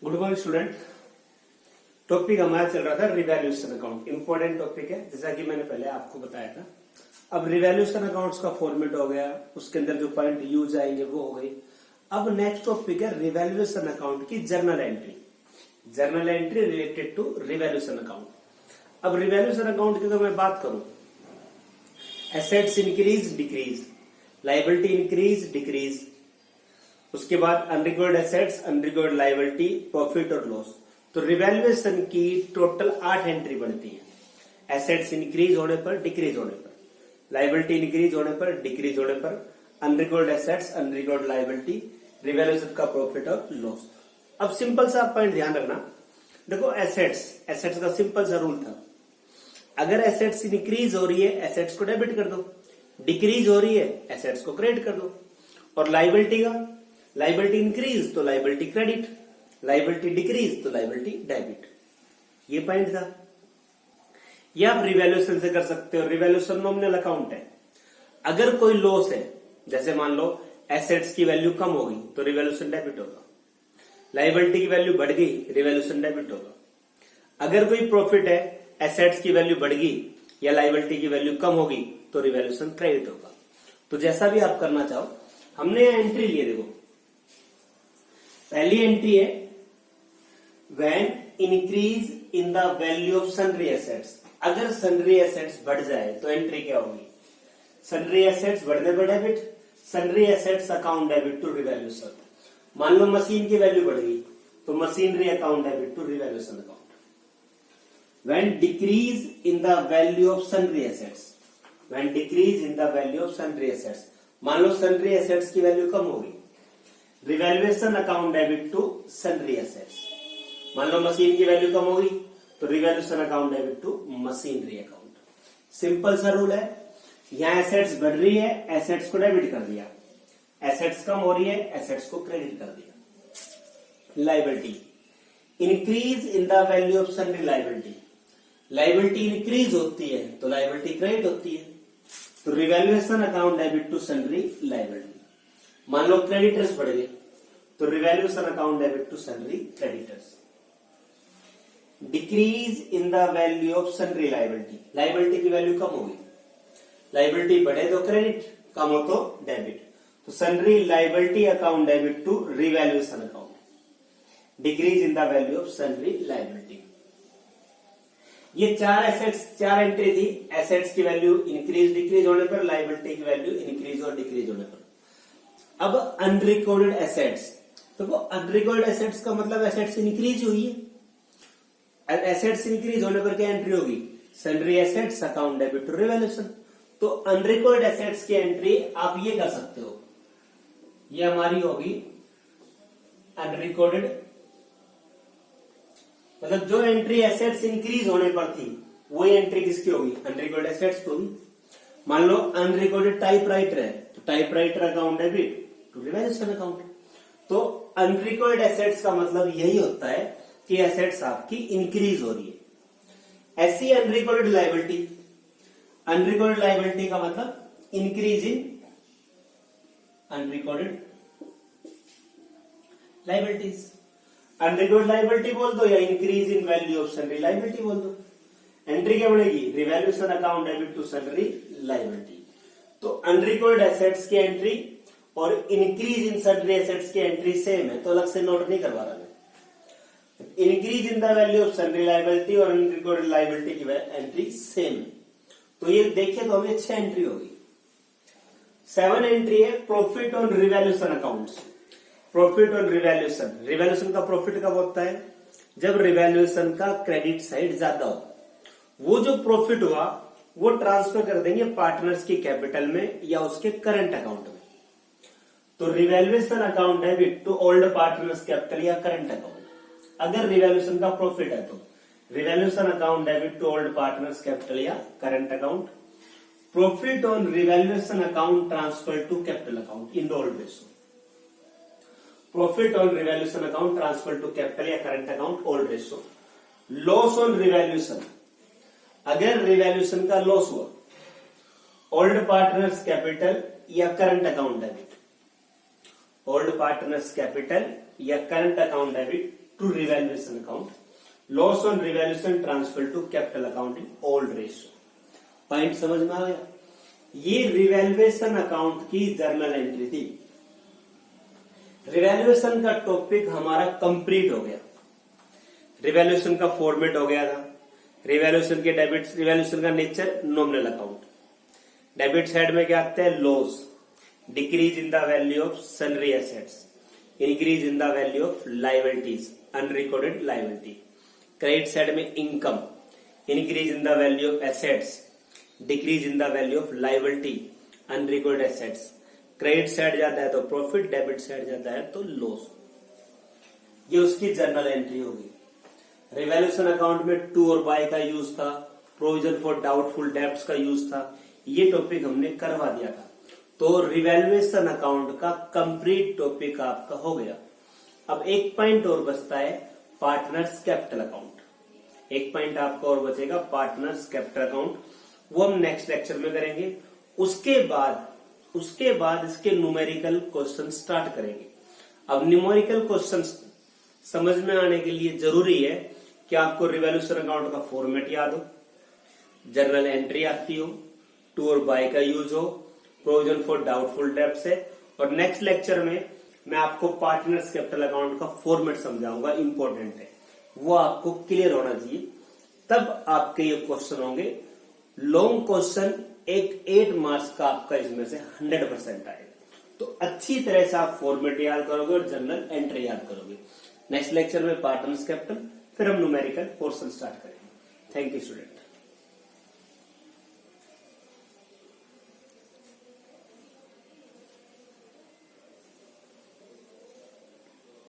Good morning student. Topic हमारा चल रहा था रिवैल्यूएशन अकाउंट। इंपॉर्टेंट टॉपिक है, जैसा कि मैंने पहले आपको बताया था। अब रिवैल्यूएशन अकाउंट्स का फॉर्मेट हो गया, उसके अंदर जो पॉइंट यूज आएंगे वो हो गई। अब नेक्स्ट टॉपिक है रिवैल्यूएशन अकाउंट की journal entry. Journal entry related to revaluation account. अब रिवैल्यूएशन अकाउंट की अगर मैं बात करूं, assets increase decrease, liability increase decrease, उसके बाद unrecorded assets, unrecorded liability, profit और लॉस। तो रिवैल्यूएशन की टोटल 8 एंट्री बनती है। एसेट्स इंक्रीज होने पर, डिक्रीज होने पर, लायबिलिटी इंक्रीज होने पर, डिक्रीज होने पर, unrecord assets, unrecorded liability, revaluation का प्रॉफिट और लॉस। अब सिंपल सा पॉइंट ध्यान रखना, देखो एसेट्स का सिंपल सा रूल था, अगर एसेट्स इंक्रीज हो रही है एसेट्स को डेबिट कर दो, डिक्रीज हो रही है एसेट्स को क्रेडिट कर दो। और लायबिलिटी का, लायबिलिटी इंक्रीज तो लायबिलिटी क्रेडिट, लायबिलिटी डिक्रीज तो लायबिलिटी डेबिट। ये पॉइंट था। ये आप रिवैल्यूएशन से कर सकते हो। रिवैल्यूएशन नॉमिनल अकाउंट है। अगर कोई लॉस है, जैसे मान लो एसेट्स की वैल्यू कम हो गई तो रिवैल्यूएशन डेबिट होगा, लायबिलिटी की वैल्यू बढ़ गई रिवैल्यूएशन डेबिट होगा। अगर कोई प्रॉफिट है, एसेट्स की वैल्यू बढ़ गई या लायबिलिटी की वैल्यू कम होगी तो रिवैल्यूएशन क्रेडिट होगा। तो जैसा भी आप करना चाहो, हमने एंट्री लिए, देखो पहली एंट्री है when increase in the value of sundry assets. अगर सन्ड्री एसेट्स बढ़ जाए तो एंट्री क्या होगी? सन्ड्री एसेट्स बढ़ने पर debit, sundry assets account debit to revaluation. मान लो मशीन की वैल्यू बढ़ गई तो machinery account debit to revaluation account. When decrease in the value of sundry assets, when decrease in the value of sundry assets, मान लो sundry assets की value कम होगी, revaluation account debit to sundry assets. मान लो machine की value कम होगी तो revaluation account debit to machinery account. Simple सा रूल है। यहां एसेट्स बढ़ रही है, एसेट्स को डेबिट कर दिया, एसेट्स कम हो रही है, एसेट्स को क्रेडिट कर दिया। Liability increase in the value of sundry liability, liability increase होती है तो लायबिलिटी क्रेडिट होती है, तो revaluation account debit to sundry liability. मान लो क्रेडिटर्स बढ़ गए तो revaluation account debit to sundry creditors. Decrease in the value of sundry liability, liability की वैल्यू कम होगी, लायबिलिटी बढ़े तो क्रेडिट, कम हो तो डेबिट, तो sundry liability account debit to revaluation account. Decrease in the value of sundry liability. ये चार एंट्री थी। एसेट्स की वैल्यू इंक्रीज डिक्रीज होने पर, लायबिलिटी की वैल्यू इंक्रीज और डिक्रीज होने पर। अब अनरिकॉर्डेड एसेट्स, तो वो अनरिकॉर्डेड एसेट्स का मतलब एसेट्स इंक्रीज हुई है। एसेट्स इंक्रीज होने पर क्या एंट्री होगी? Sundry assets account debit to revaluation. तो अनरिकॉर्डेड एसेट्स की एंट्री आप ये कर सकते हो, ये हमारी होगी अनरिकॉर्डेड, मतलब जो एंट्री एसेट्स इंक्रीज होने पर थी वही एंट्री किसकी होगी? अनरिकॉर्डेड एसेट्स की होगी। मान लो अनरिकॉर्डेड टाइपराइटर है तो typewriter account debit to revaluation account. तो अनरिकॉर्डेड एसेट्स का मतलब यही होता है कि एसेट्स आपकी इंक्रीज हो रही है। ऐसी अनरिकॉर्डेड लायबिलिटी, अनरिकॉर्डेड लायबिलिटी का मतलब increase in unrecorded liabilities. Unrecorded liability बोल दो या increase in value of sundry liability बोल दो। एंट्री क्या बनेगी? Revaluation account debit to sundry liability. तो अनरिकॉर्डेड एसेट्स की एंट्री और इंक्रीज इन सन्ड्री एसेट्स की एंट्री सेम है, तो अलग से नोट नहीं करवा रहा मैं। Increase in the value of sundry liability और अनरिकॉर्डेड लायबिलिटी की एंट्री सेम है, तो ये देखिए तो हमें 6 एंट्री होगी। 7 एंट्री है profit on revaluation accounts. Profit on revaluation, revaluation का प्रॉफिट कब होता है? जब रिवैल्यूएशन का क्रेडिट साइड ज्यादा हो। वो जो प्रॉफिट हुआ वो ट्रांसफर कर देंगे पार्टनर्स की कैपिटल में या उसके करंट अकाउंट में। तो revaluation account debit to old partners capital या करंट अकाउंट। अगर रिवैल्यूएशन का प्रॉफिट है तो revaluation account debit to old partners capital या current account. Profit on revaluation account transfer to capital account in the old ratio. Profit on revaluation account transfer to capital या current account old ratio. Loss on revaluation, अगर revaluation का loss हुआ, old partners capital या current account debit, old partners capital या current account debit to revaluation account, loss on revaluation transfer to capital account in old ratio. Point समझ में आ गया? ये रिवैल्यूएशन अकाउंट की जर्नल एंट्री थी। रिवैल्यूएशन का टॉपिक हमारा कंप्लीट हो गया। रिवैल्यूएशन का फॉर्मेट हो गया था, रिवैल्यूएशन के डेबिट, रिवैल्यूएशन का nature nominal account. Debit side में क्या आते हैं? Loss, decrease in the value of sundry assets, increase in the value of liabilities, unrecorded liability. Credit side में income, increase in the value of assets, decrease in the value of liability, unrecorded assets. Credit side जाता है तो profit, debit side जाता है तो loss. ये उसकी journal entry होगी। रिवैल्यूएशन अकाउंट में टू और बाय का यूज था, प्रोविजन फॉर डाउटफुल डेब्ट्स का यूज था। ये टॉपिक हमने करवा दिया था। तो रिवैल्यूएशन अकाउंट का कंप्लीट टॉपिक आपका हो गया। अब एक पॉइंट और बचता है, पार्टनर्स कैपिटल अकाउंट। एक पॉइंट आपका और बचेगा, पार्टनर्स कैपिटल अकाउंट। वो हम नेक्स्ट लेक्चर में करेंगे। उसके बाद इसके न्यूमेरिकल क्वेश्चन स्टार्ट करेंगे। अब न्यूमेरिकल क्वेश्चन समझ में आने के लिए जरूरी है कि आपको रिवैल्यूएशन अकाउंट का फॉर्मेट याद हो, जर्नल एंट्री आती हो, टू और बाय का यूज हो, प्रोविजन फॉर डाउटफुल डेब्ट्स है। और नेक्स्ट लेक्चर में मैं आपको पार्टनर्स कैपिटल अकाउंट का फॉर्मेट समझाऊंगा, इंपॉर्टेंट है, वो आपको क्लियर होना चाहिए। तब आपके ये क्वेश्चन होंगे लॉन्ग क्वेश्चन। एक 8 मार्क्स का आपका इसमें से 100% आएगा। तो अच्छी तरह से आप फॉर्मेट याद करोगे और जर्नल एंट्री याद करोगे। नेक्स्ट लेक्चर में पार्टनर्स कैपिटल, फिर हम न्यूमेरिकल पोर्शन स्टार्ट करेंगे। Thank you student.